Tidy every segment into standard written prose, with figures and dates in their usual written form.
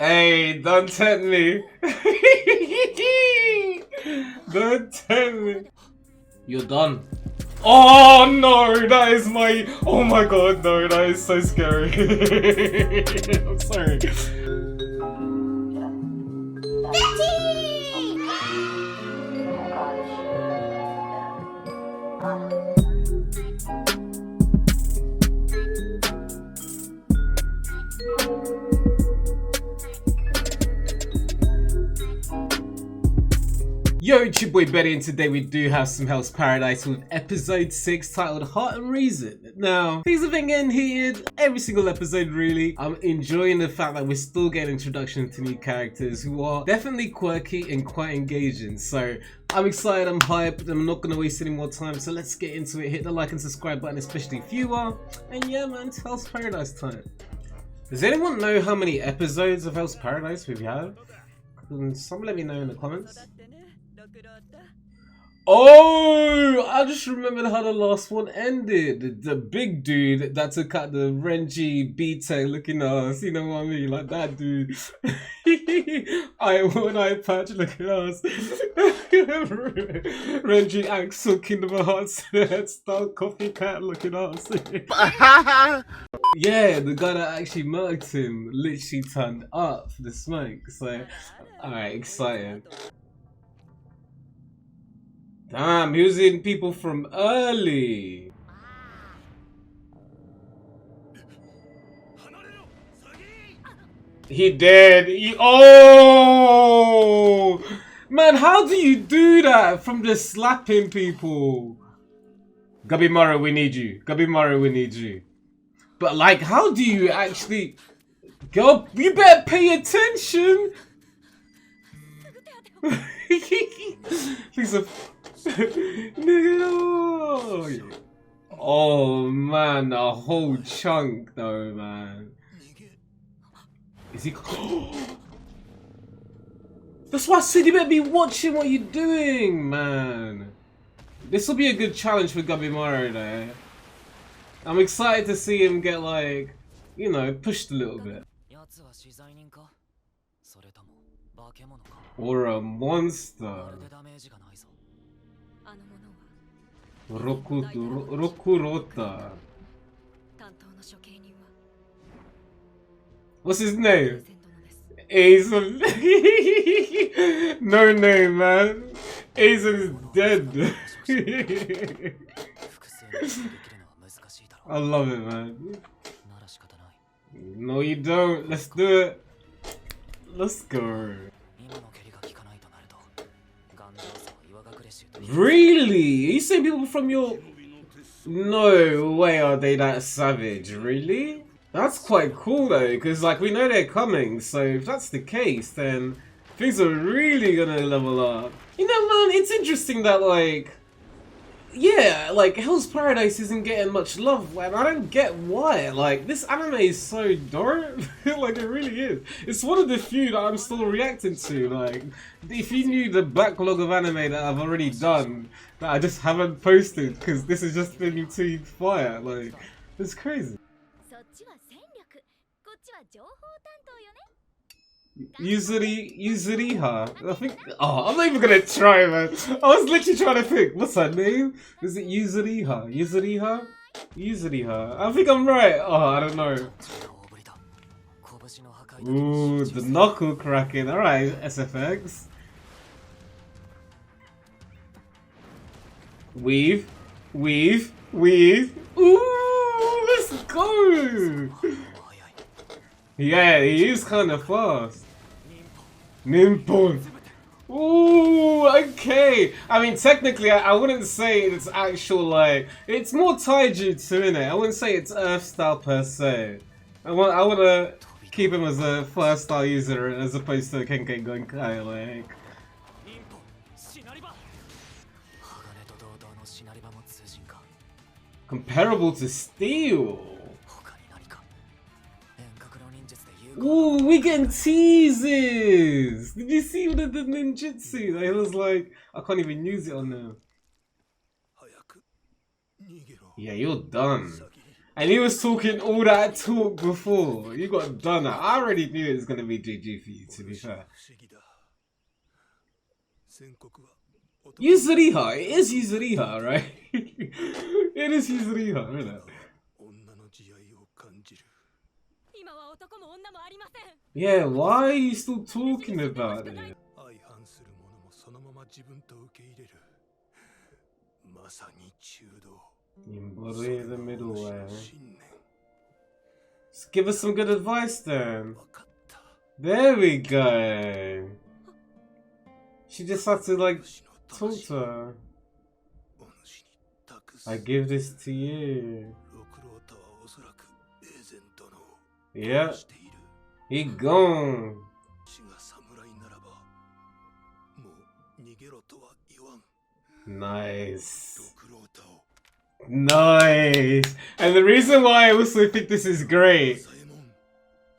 Hey, don't tempt me. Don't tempt me. You're done. Oh no, that is my. Oh my god, no, that is so scary. I'm sorry. Yo, it's your boy Betty, and today we do have some Hell's Paradise with episode 6 titled Heart and Reason. Now, things have been getting heated every single episode really. I'm enjoying the fact that we're still getting introduction to new characters who are definitely quirky and quite engaging. So, I'm excited, I'm hyped, I'm not going to waste any more time, so let's get into it. Hit the like and subscribe button, especially if you are. And yeah man, it's Hell's Paradise time. Does anyone know how many episodes of Hell's Paradise we've had? Can someone let me know in the comments? Oh, I just remembered how the last one ended. The big dude that took out the Renji B-Tech looking ass, you know what I mean? Like that dude. One eye patch looking ass. Renji Axel Kingdom of Hearts style copycat looking ass. Yeah, the guy that actually murked him literally turned up for the smoke. So, alright, exciting. Damn, he was in people from early. He did. Oh! Man, how do you do that from just slapping people? Gabimaru, we need you. Gabimaru, we need you. But like, how do you actually... Girl, you better pay attention! Please, oh man, a whole chunk though, man. Is he? That's why I said you better be watching what you're doing, man. This will be a good challenge for Gabimaru there. I'm excited to see him get like, you know, pushed a little bit. Or a monster. Rokurota. What's his name? Aizen. No name, man. Aizen is dead. I love it, man. No, you don't. Let's do it. Let's go. Really? Are you saying people from your... No way are they that savage, really? That's quite cool though, because like we know they're coming, so if that's the case then things are really gonna level up. You know man, it's interesting that like... Yeah, like Hell's Paradise isn't getting much love and I don't get why. Like this anime is so dope. Like it really is. It's one of the few that I'm still reacting to. Like if you knew the backlog of anime that I've already done that I just haven't posted because this has just been too fire. Like it's crazy. Yuzuriha. I think. Oh, I'm not even gonna try, man. I was literally trying to think. What's her name? Is it Yuzuriha? Yuzuriha? Yuzuriha. I think I'm right. Oh, I don't know. Ooh, the knuckle cracking. Alright, SFX. Weave. Weave. Weave. Ooh, let's go. Yeah, he is kind of fast. Nippon. Ooh, okay. I mean, technically, I wouldn't say it's actual, like... It's more taijutsu, innit? I wouldn't say it's Earth style per se. I want to keep him as a first style user as opposed to Kenken Gonkai, like... Comparable to Steel. Ooh, we getting teases! Did you see the ninjutsu? It was like, I can't even use it on there. Yeah, you're done. And he was talking all that talk before. You got done that. I already knew it was going to be GG for you, to be fair. Yuzuriha. It is Yuzuriha, right? It is Yuzuriha, isn't it? Yeah, why are you still talking about it? Embody the middle way. Just give us some good advice then. There we go. She just had to like talk to her. I give this to you. Yeah. He gone. Nice. Nice. And the reason why I also think this is great.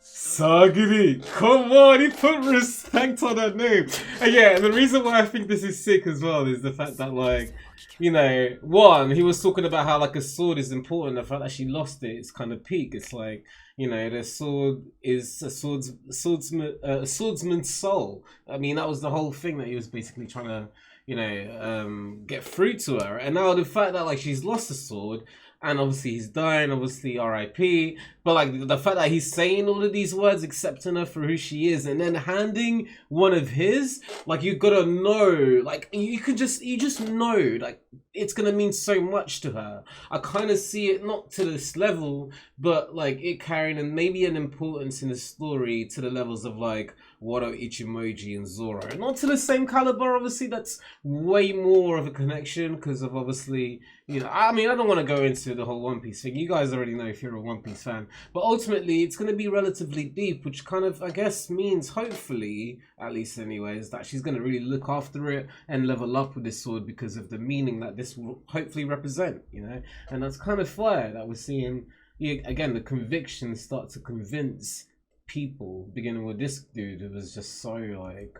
Sagiri. Come on, he put respect on her name. And yeah, and the reason why I think this is sick as well is the fact that, like, you know, one, he was talking about how like a sword is important. The fact that she lost it, it's kind of peak. It's like, you know, the sword is a swordsman's soul. I mean, that was the whole thing that he was basically trying to, you know, get through to her. And now the fact that like she's lost the sword, and obviously he's dying, obviously R.I.P. But like the fact that he's saying all of these words, accepting her for who she is, and then handing one of his, like you gotta know, like you just know, like it's gonna mean so much to her. I kind of see it not to this level, but like it carrying and maybe an importance in the story to the levels of like Wado, Ichimoji, and Zoro. Not to the same caliber, obviously. That's way more of a connection because of obviously, you know. I mean, I don't want to go into the whole One Piece thing. You guys already know if you're a One Piece fan. But ultimately, it's going to be relatively deep, which kind of, I guess, means hopefully, at least anyways, that she's going to really look after it and level up with this sword because of the meaning that this will hopefully represent, you know. And that's kind of fire that we're seeing. Again, the conviction start to convince people, beginning with this dude who was just so like,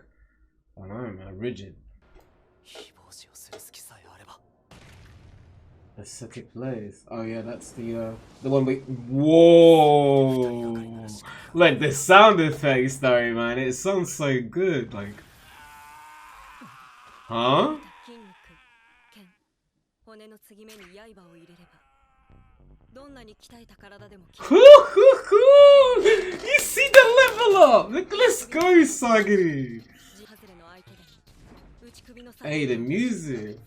I don't know, man, rigid. Aesthetic place. Oh yeah, that's the one we. Whoa! Like the sound effects though, man, it sounds so good. Like, huh? You see the level up! Look, let's go, Sagiri! Hey, the music!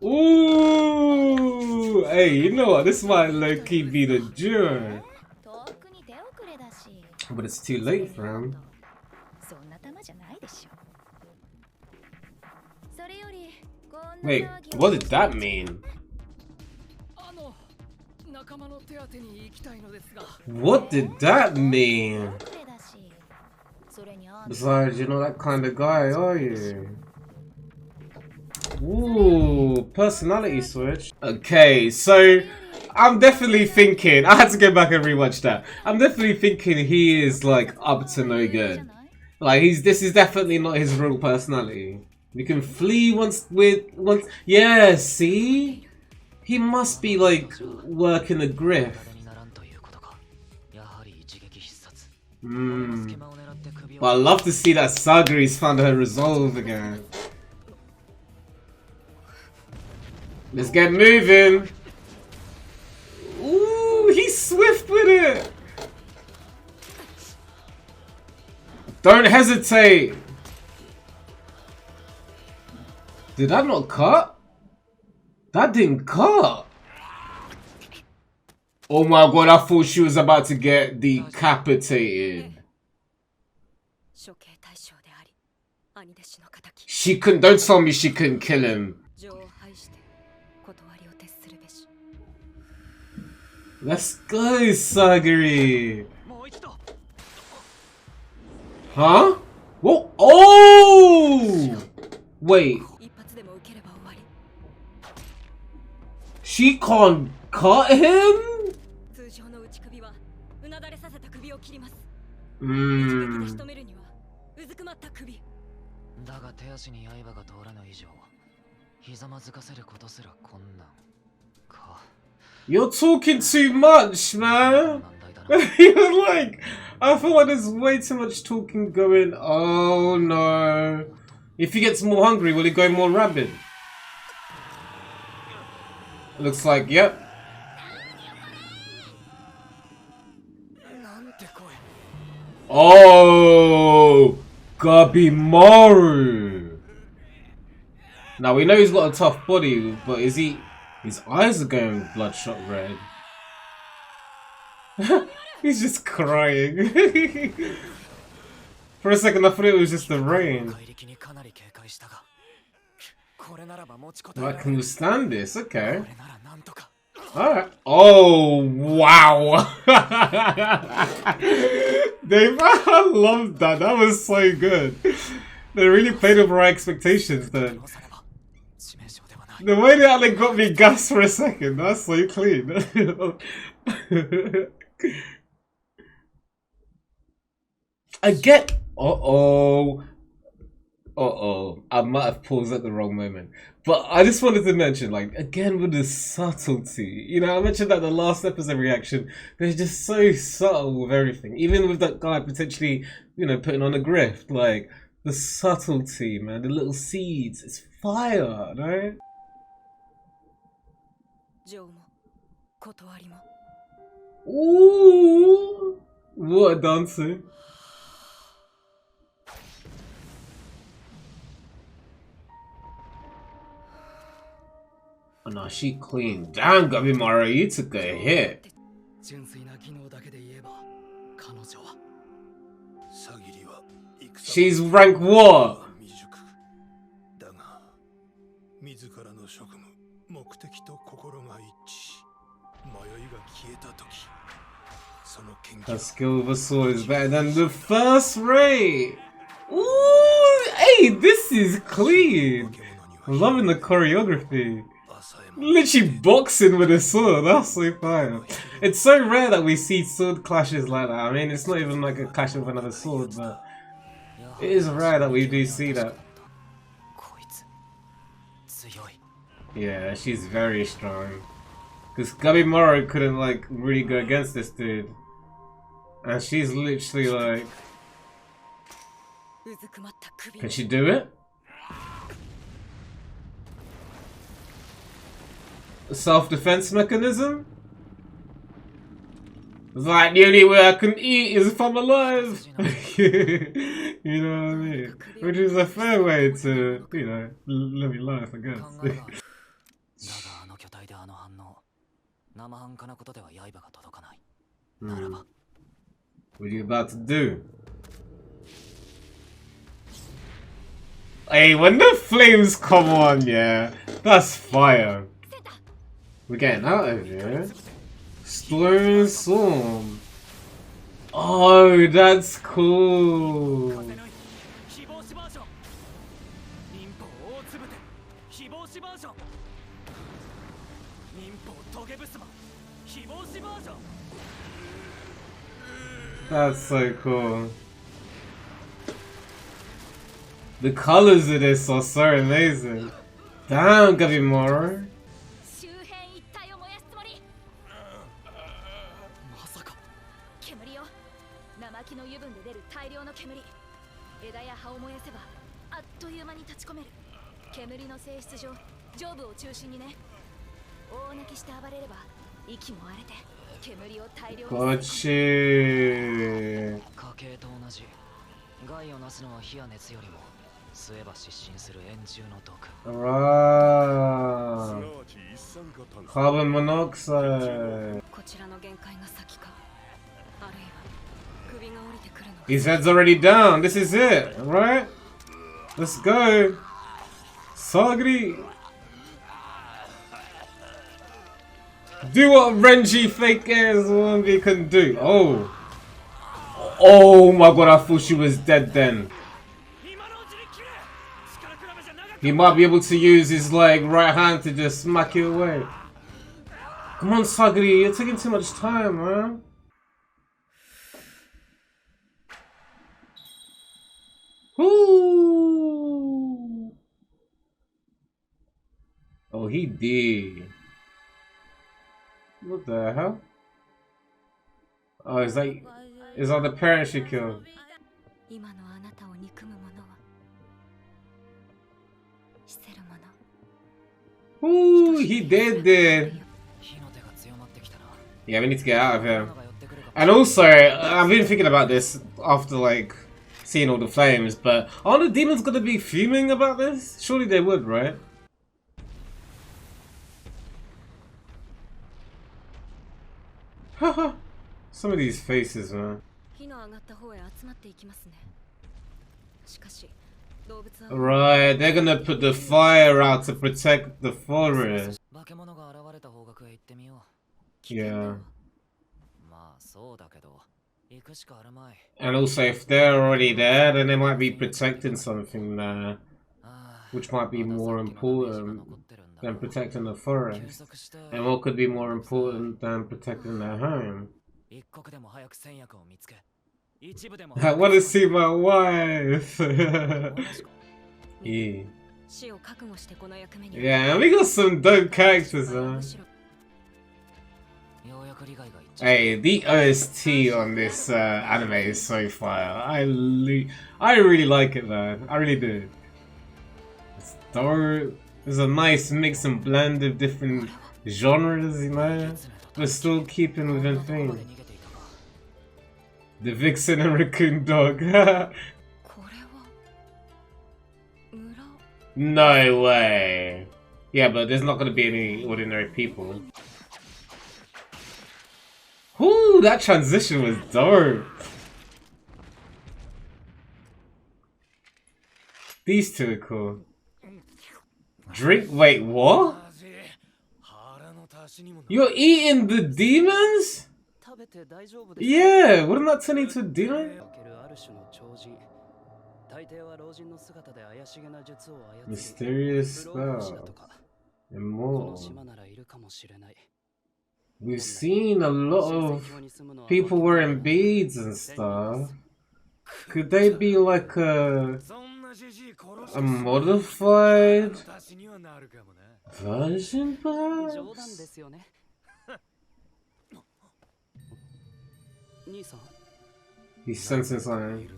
Ooh! Hey, you know what? This might low-key be the duo. But it's too late for him. Wait, what did that mean? What did that mean? Besides, you're not that kind of guy, are you? Ooh, personality switch. Okay, so I'm definitely thinking, I had to go back and rewatch that. I'm definitely thinking he is like up to no good. Like this is definitely not his real personality. You can flee once, yeah, see? He must be like working a grift. Well, I'd love to see that Sagari's found her resolve again. Let's get moving. Ooh, he's swift with it. Don't hesitate. Did that not cut? That didn't cut. Oh my god, I thought she was about to get decapitated. She couldn't, don't tell me she couldn't kill him. Let's go, Sagiri. Huh? Whoa! Oh! Wait. She can't cut him? Hmm. You're talking too much, man. You're like, I feel like there's way too much talking going. Oh no. If he gets more hungry, will he go more rabid? Looks like, yep. Oh, Gabimaru. Now we know he's got a tough body, but is he? His eyes are going bloodshot red. He's just crying. For a second, I thought it was just the rain. I can withstand this. Okay. Alright. Oh, wow. I love that. That was so good. They really played over our expectations then. The way that they got me gassed for a second, that's so clean. I get... Uh-oh. Uh-oh. I might have paused at the wrong moment. But I just wanted to mention, like, again with the subtlety. You know, I mentioned that in the last episode reaction. They're just so subtle with everything. Even with that guy potentially, you know, putting on a grift. Like, the subtlety, man. The little seeds. It's fire, right? Ooh! What a dancer. Oh no, she clean. Damn, Gabimaru, you took a hit. She's rank what? Her skill with a sword is better than the first rate. Ooh, hey, this is clean. I'm loving the choreography. Literally boxing with a sword, that's so fire. It's so rare that we see sword clashes like that. I mean, it's not even like a clash with another sword, but it is rare that we do see that. Yeah, she's very strong. Because Gabimaru couldn't like really go against this dude. And she's literally like... Can she do it? A self-defense mechanism? It's like the only way I can eat is if I'm alive. You know what I mean? Which is a fair way to, you know, live your life, I guess. What are you about to do? Hey, when the flames come on, yeah, that's fire. We're getting out of here. Storm Storm. Oh, that's cool. That's so cool. The colors of this are so amazing. Damn, Gabimaru. Gotcha. Right. Carbon monoxide. His head's already down. This is it, right? Let's go. Sagri. Do what Renji fake ass Wongi can do. Oh. Oh my god, I thought she was dead then. He might be able to use his like right hand to just smack you away. Come on, Sagri, you're taking too much time, man. Ooh. Oh, he did. What the hell? Oh, is that the parent she killed? Ooh, he did. Yeah, we need to get out of here. And also, I've been thinking about this after like seeing all the flames, but are the demons gonna be fuming about this? Surely they would, right? Haha. Some of these faces, man. Right, they're gonna put the fire out to protect the forest. Yeah. And also, if they're already there, then they might be protecting something there, which might be more important than protecting the forest. And what could be more important than protecting their home? I want to see my wife! Yeah. Yeah, we got some dope characters, man. Hey, the OST on this anime is so fire. I really like it, man. I really do. It's dope. There's a nice mix and blend of different genres, you know, but still keeping within theme. The vixen and raccoon dog. No way. Yeah, but there's not gonna be any ordinary people. Ooh, that transition was dope. These two are cool. Drink? Wait, what? You're eating the demons? Yeah, wouldn't that turn into a demon? Mysterious spell. And more. We've seen a lot of people wearing beads and stuff. Could they be like a modified version, perhaps? He's sensing something.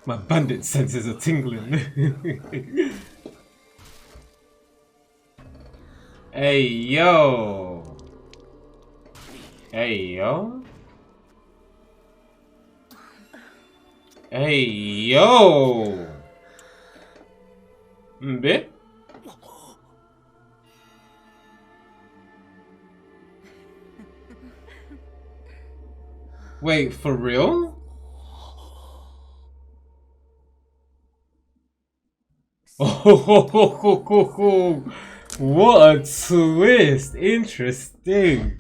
My bandit senses are tingling. Hey yo! Hey yo! Hey yo! Mbe? Wait, for real? Oh, what a twist! Interesting.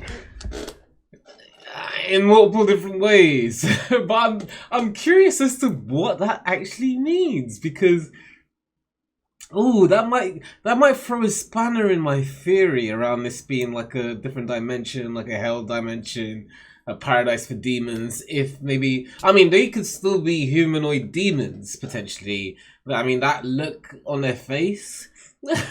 In multiple different ways, but I'm curious as to what that actually means, because oh, that might throw a spanner in my theory around this being like a different dimension, like a hell dimension, a paradise for demons. If maybe, I mean, they could still be humanoid demons potentially. But I mean, that look on their face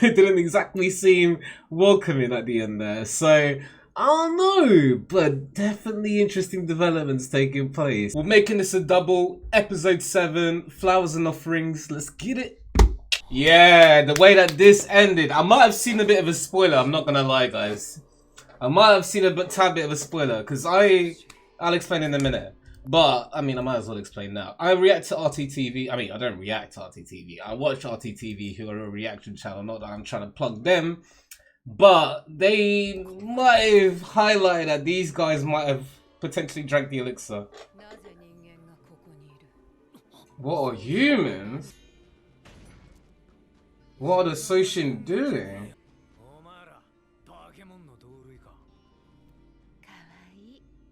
didn't exactly seem welcoming at the end there. So I don't know, but definitely interesting developments taking place. We're making this a double, episode 7, Flowers and Offerings. Let's get it. Yeah, the way that this ended, I might have seen a bit of a spoiler, I'm not gonna lie, guys. I might have seen a tad bit of a spoiler, because I'll explain in a minute. But, I mean, I might as well explain now. I react to RTTV, I mean, I don't react to RTTV. I watch RTTV, who are a reaction channel, not that I'm trying to plug them. But they might have highlighted that these guys might have potentially drank the elixir. What are humans? What are the Soshin doing?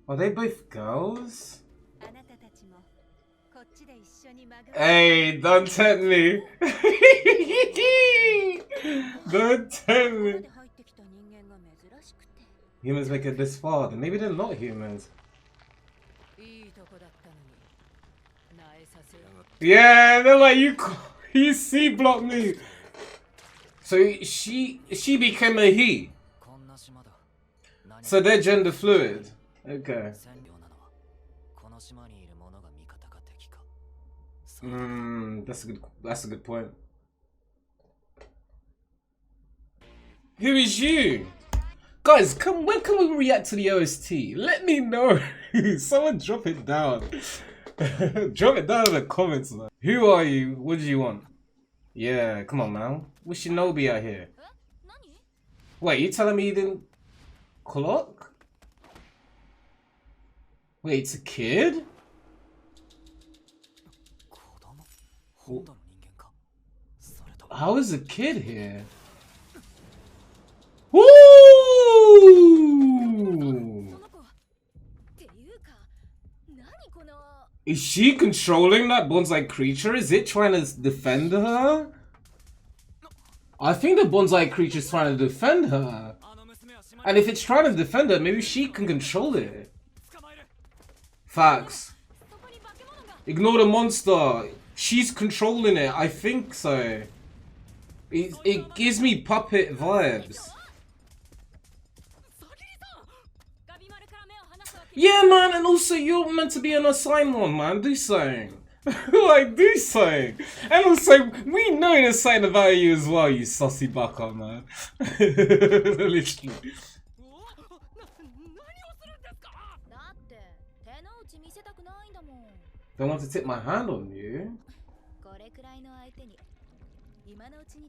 Are they both girls? Hey, don't tempt me. Don't tempt me. Humans make it this far, then maybe they're not humans. Yeah, they're like, he C-blocked me. So she became a he. So they're gender fluid. Okay. That's a good point. Who is you? Guys, when can we react to the OST? Let me know. Someone drop it down. Drop it down in the comments, man. Who are you? What do you want? Yeah, come on, man. We Shinobi out here. Wait, you telling me you didn't clock? Wait, it's a kid? How is a kid here? Woo! Is she controlling that bonsai creature? Is it trying to defend her? I think the bonsai creature is trying to defend her. And if it's trying to defend her, maybe she can control it. Facts. Ignore the monster. She's controlling it. I think so. It gives me puppet vibes. Yeah, man, and also you're meant to be an assignment, man. Do something. Like, do something. And also, we know there's something about you as well, you sussy baka, man. Literally. Don't want to tip my hand on you.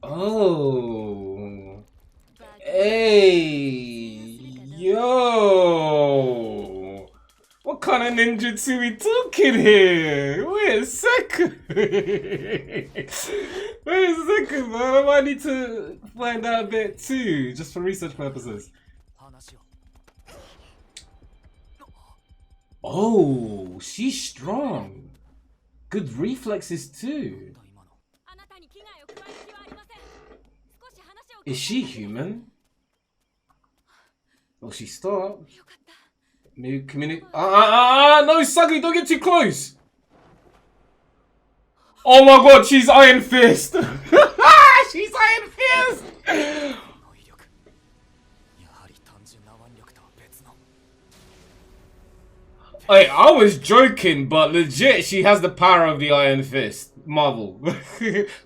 Oh. Hey. Yo. What kind of ninjutsu we talking here? Wait a second. Wait a second, man. I might need to find out a bit too, just for research purposes. Oh, she's strong. Good reflexes too. Is she human? Oh, she stopped. Maybe communicate. No, Sagi, don't get too close. Oh my god, she's Iron Fist. She's Iron Fist. Hey, I was joking, but legit, she has the power of the Iron Fist. Marvel.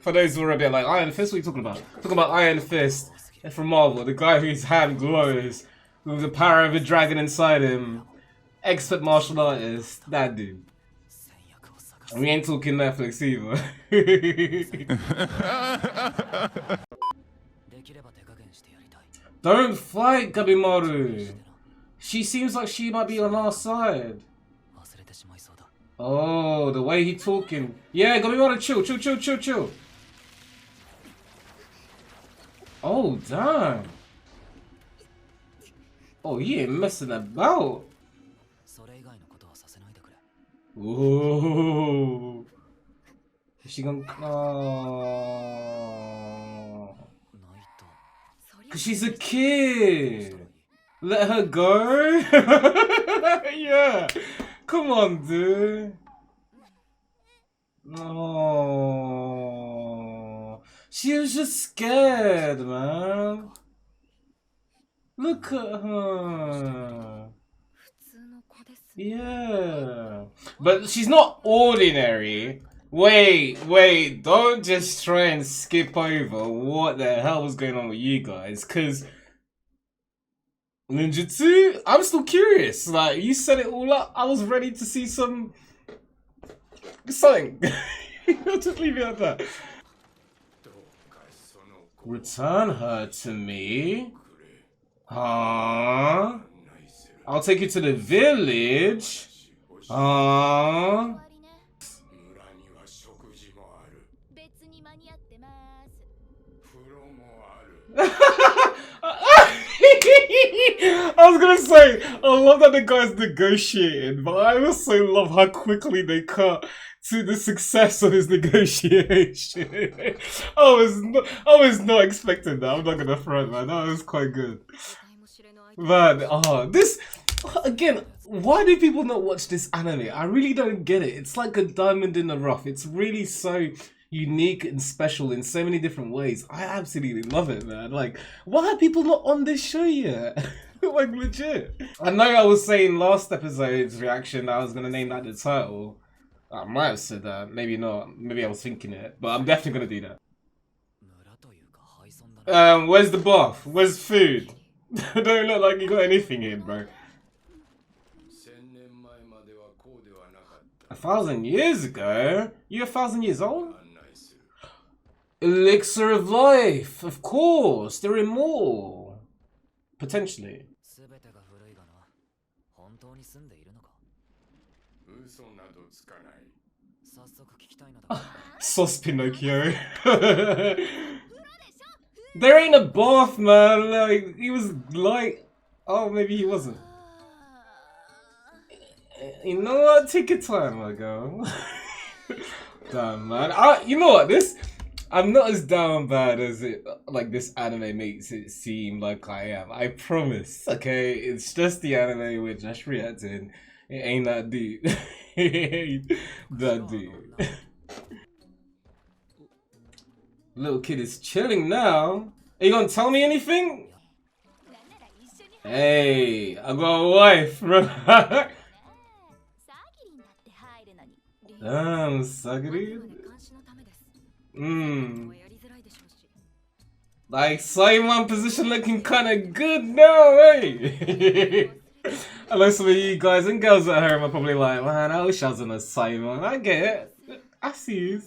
For those who are a bit like, Iron Fist? What are you talking about? Talking about Iron Fist from Marvel, the guy whose hand glows with the power of a dragon inside him. Expert martial artist. That dude. We ain't talking Netflix either. Don't fight, Gabimaru. She seems like she might be on our side. Oh, the way he talking. Yeah, Gabimaru, chill. Oh, damn. Oh, he ain't messing about. Ooh. Is she gonna... Oh. Cause she's a kid. Let her go. Yeah. Come on, dude. Oh. She was just scared, man. Look at her. Yeah. But she's not ordinary. Wait, don't just try and skip over what the hell was going on with you guys, because ninjutsu, I'm still curious. Like, you set it all up, I was ready to see something. I'll just leave it at that. Return her to me? Huh? I'll take you to the village? Huh? I was gonna say, I love that the guy's negotiating, but I also love how quickly they cut to the success of his negotiation. I was not expecting that. I'm not gonna front, man. That was quite good. Man, this again. why do people not watch this anime? I really don't get it. It's like a diamond in the rough. It's really so unique and special in so many different ways. I absolutely love it, man. Like, why are people not on this show yet? Like, legit. I know I was saying last episode's reaction that I was gonna name that the title. I might have said that, maybe not. Maybe I was thinking it, but I'm definitely gonna do that. Where's the bath? Where's food? Don't look like you got anything in, bro. 1,000 years ago? You're 1,000 years old? Elixir of life, of course. They're immortal. Potentially. Sauce Pinocchio. There ain't a bath, man. Like, he was like... Oh, maybe he wasn't. You know what? Take your time, my girl. Damn, man. You know what? I'm not as down bad as it, like, this anime makes it seem like I am. I promise, okay? It's just the anime we're just reacting. It ain't that deep. It ain't that deep. Little kid is chilling now. Are you gonna tell me anything? Hey, I got a wife, bro. Damn, Sagiri. Like, Simon position looking kinda good now, hey? I know some of you guys and girls at home are probably like, man, I wish I was in a Simon. I get it. I see you.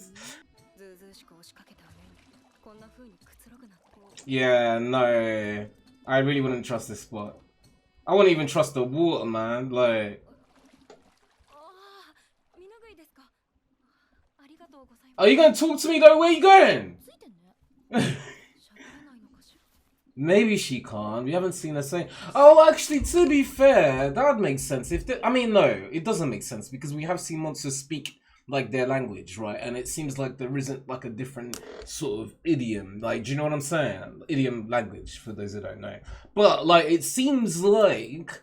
Yeah, no. I really wouldn't trust this spot. I wouldn't even trust the water, man. Like... Are you gonna talk to me though? Where you going? Maybe she can't. We haven't seen her say. Oh, actually, to be fair, that would make sense. I mean, no, it doesn't make sense because we have seen monsters speak like their language, right? And it seems like there isn't like a different sort of idiom. Like, do you know what I'm saying? Idiom language for those who don't know. But like, it seems like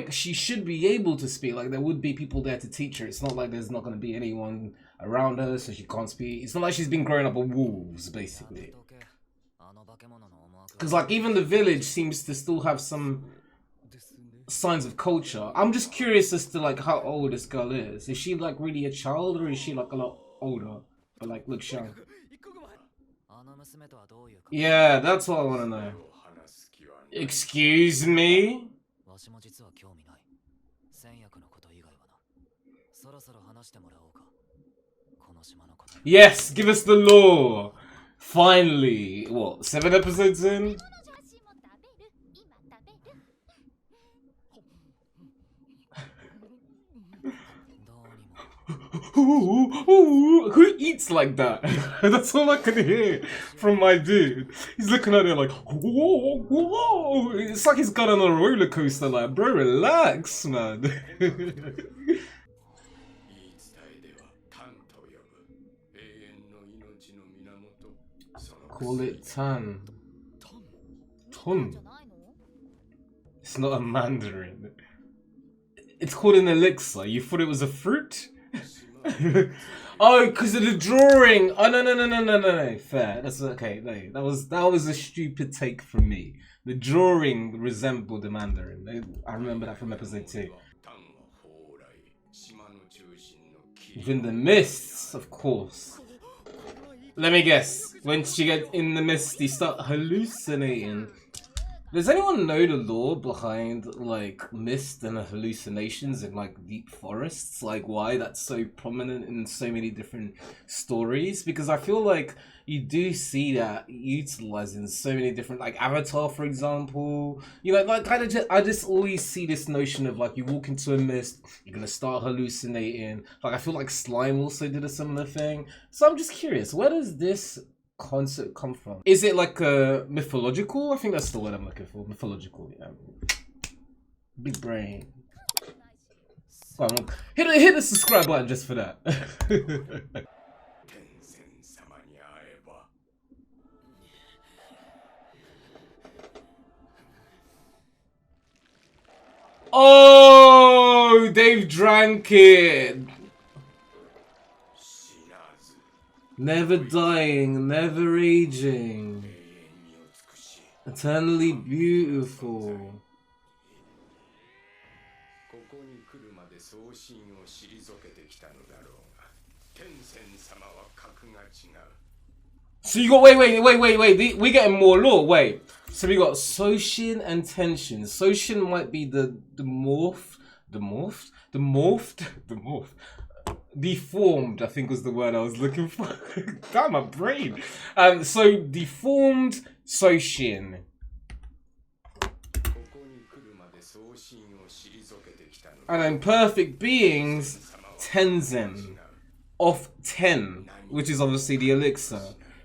she should be able to speak. Like, there would be people there to teach her. It's not like there's not going to be anyone around her, so she can't speak. It's not like she's been growing up with wolves, basically. Because, like, even the village seems to still have some signs of culture. I'm just curious as to, like, how old this girl is. Is she, like, really a child, or is she, like, a lot older? But, like, looks young. Yeah, that's what I want to know. Excuse me? Yes, give us the lore. Finally. What, 7 episodes in? Who eats like that? That's all I can hear from my dude. He's looking at it like, whoa, whoa. It's like he's got on a roller coaster. Like, bro, relax, man. Call it Tan. Ton. It's not a mandarin. It's called an elixir. You thought it was a fruit? Oh, because of the drawing. Oh, no. Fair. That's okay. No, that was a stupid take from me. The drawing resembled a mandarin. I remember that from episode 2. Within the mists, of course. Let me guess. When she gets in the mist, you start hallucinating. Does anyone know the lore behind, like, mist and hallucinations in, like, deep forests? Like, why that's so prominent in so many different stories? Because I feel like you do see that utilized in so many different, like, Avatar, for example. You know, like, I just always see this notion of, like, you walk into a mist, you're gonna start hallucinating. Like, I feel like Slime also did a similar thing. So I'm just curious, where does this concept come from? Is it like a mythological? I think that's the word I'm looking for. Mythological, yeah. Big brain. Oh, hit the subscribe button just for that. Oh, they've drank it. Never dying, never aging. Eternally beautiful. So you got wait. We're getting more lore. Wait. So we got Soshin and Tension. Soshin might be the deformed, I think was the word I was looking for. Damn, my brain. So deformed Soshin. And then perfect beings, Tensen. Of 10, which is obviously the elixir.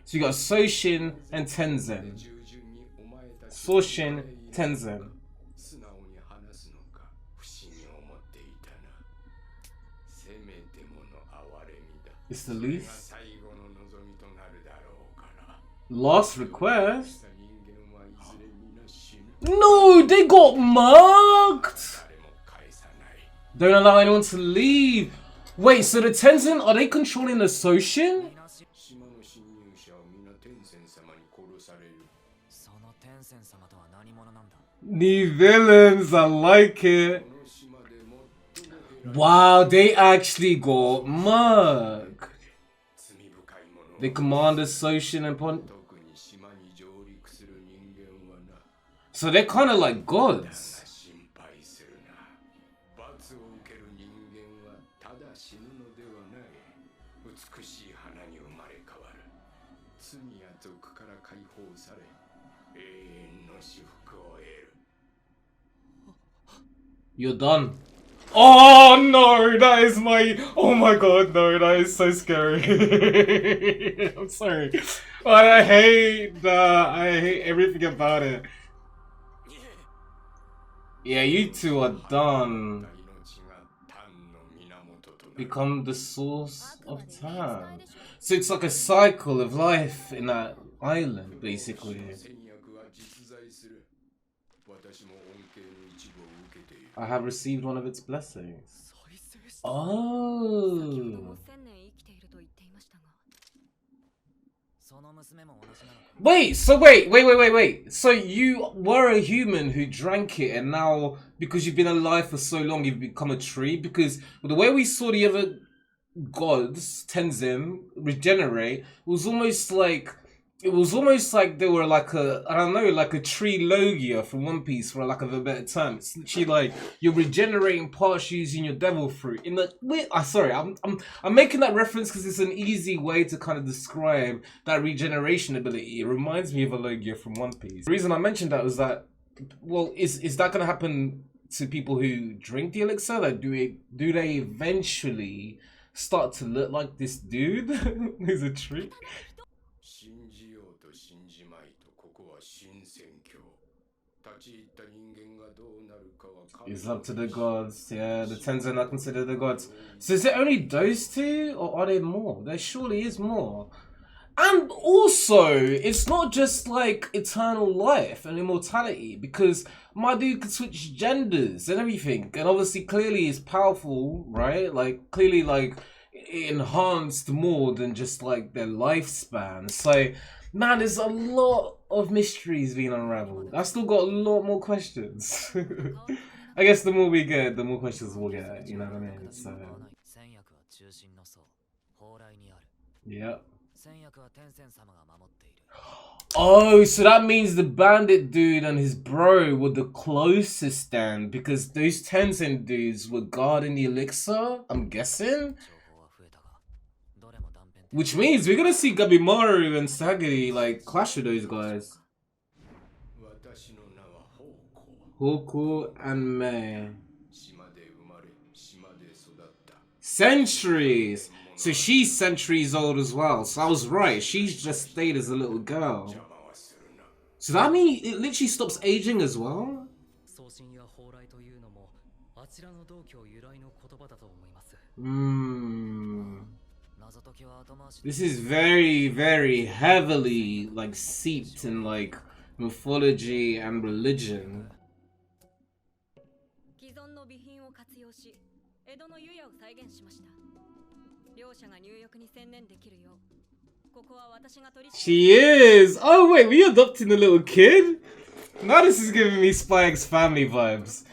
So you got Soshin and Tensen. Soshin, Tensen. It's the least. Last request? No, they got marked! Don't allow anyone to leave. Wait, so the Tensen, are they controlling the Soshin? New villains, I like it. Wow, they actually got marked. They command the Soshin and so they're kind of like gods. You're done. Oh no, that is my... Oh my god, no, that is so scary. I'm sorry. I hate that. I hate everything about it. Yeah, you two are done. Become the source of time. So it's like a cycle of life in that island, basically. I have received one of its blessings. Oh. Wait, so wait. So you were a human who drank it, and now, because you've been alive for so long, you've become a tree? Because the way we saw the other gods, Tensen, regenerate, was almost like... It was almost like they were like a, I don't know, like a tree Logia from One Piece, for lack of a better term. It's literally like you're regenerating parts using your devil fruit. In the sorry, I'm making that reference because it's an easy way to kind of describe that regeneration ability. It reminds me of a Logia from One Piece. The reason I mentioned that was that, well, is that going to happen to people who drink the elixir? Like, do they eventually start to look like this dude who's a tree? It's up to the gods. Yeah, the Tensen are considered the gods. So is it only those two, or are there more? There surely is more. And also, it's not just like eternal life and immortality, because my dude could switch genders and everything, and obviously clearly is powerful, right? Like, clearly, like, enhanced more than just like their lifespan. So man, there's a lot of mysteries being unraveled. I've still got a lot more questions. I guess the more we get, the more questions we'll get, you know what I mean? So yeah. Oh, so that means the bandit dude and his bro were the closest then, because those Tensen dudes were guarding the elixir, I'm guessing? Which means we're gonna see Gabimaru and Sagiri like clash with those guys. Hoku and Mei. Centuries! So she's centuries old as well. So I was right, she's just stayed as a little girl. So that means it literally stops aging as well? This is very, very heavily like seeped in like mythology and religion. She is! Oh wait, we adopting a little kid? Now this is giving me Spy X Family vibes.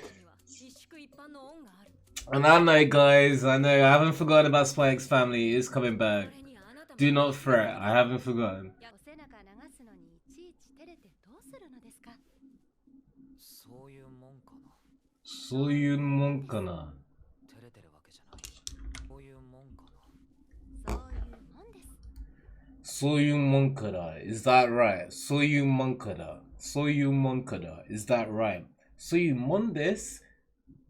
And I know guys, I know, I haven't forgotten about Spy X Family, it is coming back. Do not fret, I haven't forgotten. Is that right? Is that right? Soyumondes,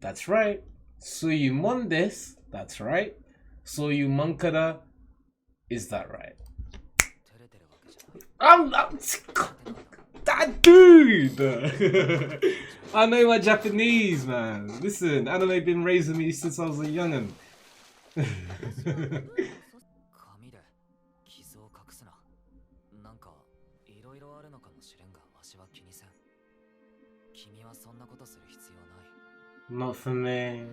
that's right. Soyumondes, that's right. Soyumonkada, is that right? I'm that dude! I know my Japanese, man. Listen, anime been raising me since I was a youngin'. Not for me.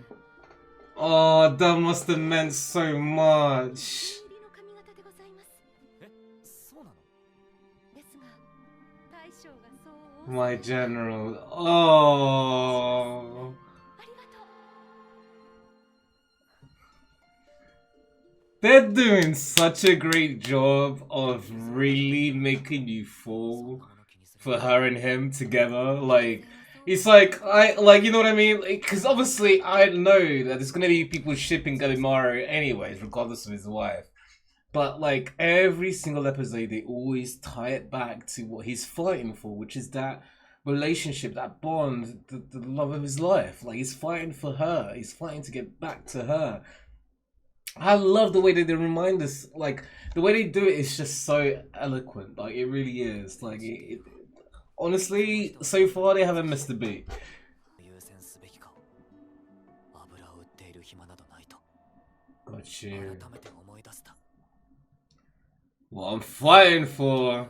Oh, that must have meant so much. My general. Oh. They're doing such a great job of really making you fall for her and him together. Like, it's like, you know what I mean? Because obviously I know that there's gonna be people shipping Gabimaru anyways, regardless of his wife. But like every single episode, they always tie it back to what he's fighting for, which is that relationship, that bond, the love of his life. Like he's fighting for her. He's fighting to get back to her. I love the way that they remind us. Like the way they do it is just so eloquent. Like it really is. Like honestly, so far they haven't missed a beat. Got you. What I'm fighting for.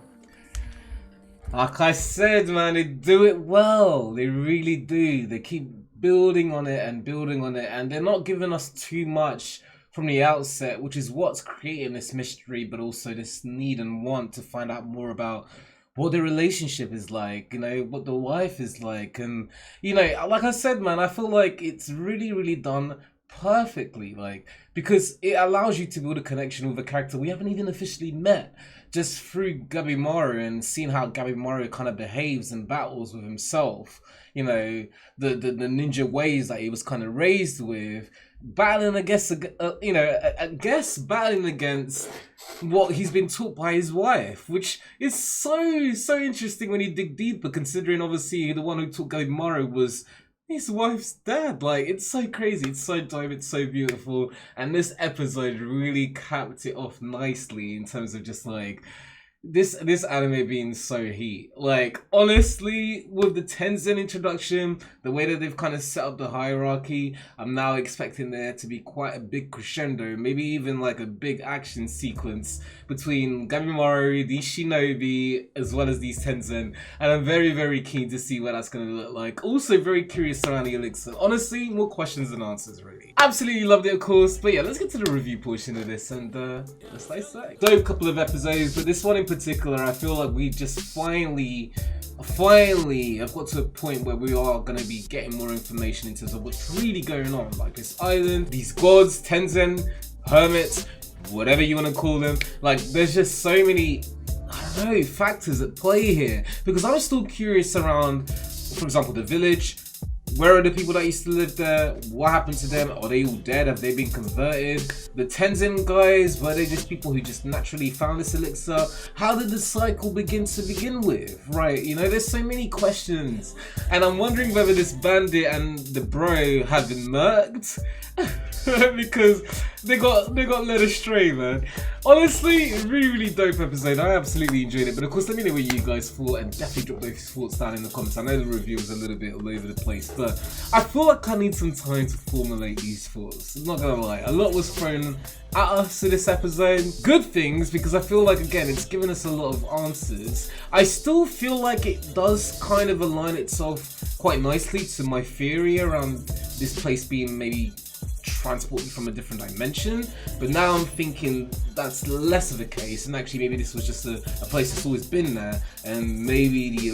Like I said, man, they do it well. They really do. They keep building on it, and they're not giving us too much from the outset, which is what's creating this mystery, but also this need and want to find out more about what the relationship is like, you know, what the wife is like. And, you know, like I said, man, I feel like it's really, really done perfectly, like, because it allows you to build a connection with a character we haven't even officially met, just through Gabimaru and seeing how Gabimaru kind of behaves and battles with himself, you know, the ninja ways that he was kind of raised with, battling against, you know, I guess battling against what he's been taught by his wife, which is so interesting when you dig deeper, considering obviously the one who taught Gabimaru was his wife's dad. Like, it's so crazy, it's so dope, it's so beautiful, and this episode really capped it off nicely in terms of just like this anime being so heat. Like, honestly, with the Tensen introduction, the way that they've kind of set up the hierarchy, I'm now expecting there to be quite a big crescendo, maybe even like a big action sequence between Gabimaru, these shinobi, as well as these Tensen, and I'm very keen to see what that's going to look like. Also very curious around the elixir. Honestly, more questions than answers, really. Absolutely loved it, of course, but yeah, let's get to the review portion of this, and let's dissect. Dope couple of episodes, but this one in particular, I feel like we just finally I've got to a point where we are going to be getting more information in terms of what's really going on, like this island, these gods, Tensen, hermits, whatever you want to call them. Like, there's just so many, I don't know, factors at play here, because I'm still curious around, for example, the village. Where are the people that used to live there? What happened to them? Are they all dead? Have they been converted? The Tensen guys, were they just people who just naturally found this elixir? How did the cycle begin to begin with? Right, you know, there's so many questions. And I'm wondering whether this bandit and the bro have been murked. Because they got led astray, man. Honestly, really dope episode. I absolutely enjoyed it. But of course, let me know what you guys thought, and definitely drop those thoughts down in the comments. I know the review was a little bit all over the place, but I feel like I need some time to formulate these thoughts. I'm not gonna lie, a lot was thrown at us in this episode. Good things, because I feel like, again, it's given us a lot of answers. I still feel like it does kind of align itself quite nicely to my theory around this place being maybe transported from a different dimension, but now I'm thinking that's less of a case, and actually maybe this was just a place that's always been there, and maybe the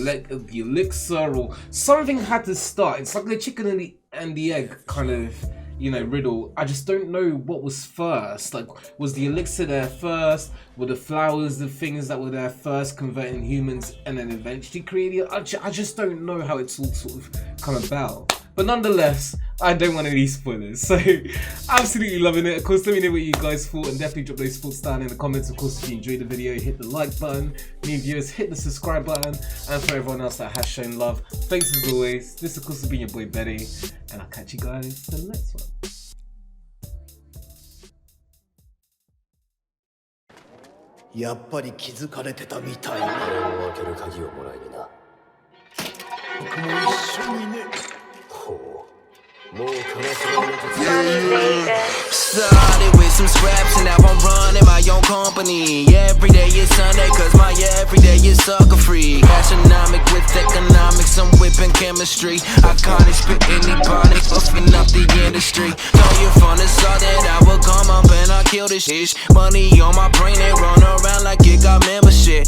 elixir or something had to start. It's like the chicken and the egg kind of, you know, riddle. I just don't know what was first. Like, was the elixir there first? Were the flowers the things that were there first, converting humans and then eventually creating? I just don't know how it's all sort of come about. But nonetheless, I don't want any spoilers, so absolutely loving it. Of course, let me know what you guys thought, and definitely drop those thoughts down in the comments. Of course, if you enjoyed the video, hit the like button. New viewers, hit the subscribe button. And for everyone else that has shown love, thanks as always. This, of course, has been your boy Betty, and I'll catch you guys in the next one. やっぱり気づかれてたみたいな。開ける鍵をもらいにな。僕も一緒にね。ほう。もう悲しみの Started with some scraps and now I'm running my own company. Every day is Sunday cause my everyday is sucker free. Astronomic with economics, I'm whipping chemistry. Iconic, spit anybody, buffing up the industry. Told you from the start that I would come up and I kill this shit. Money on my brain and run around like it got membership.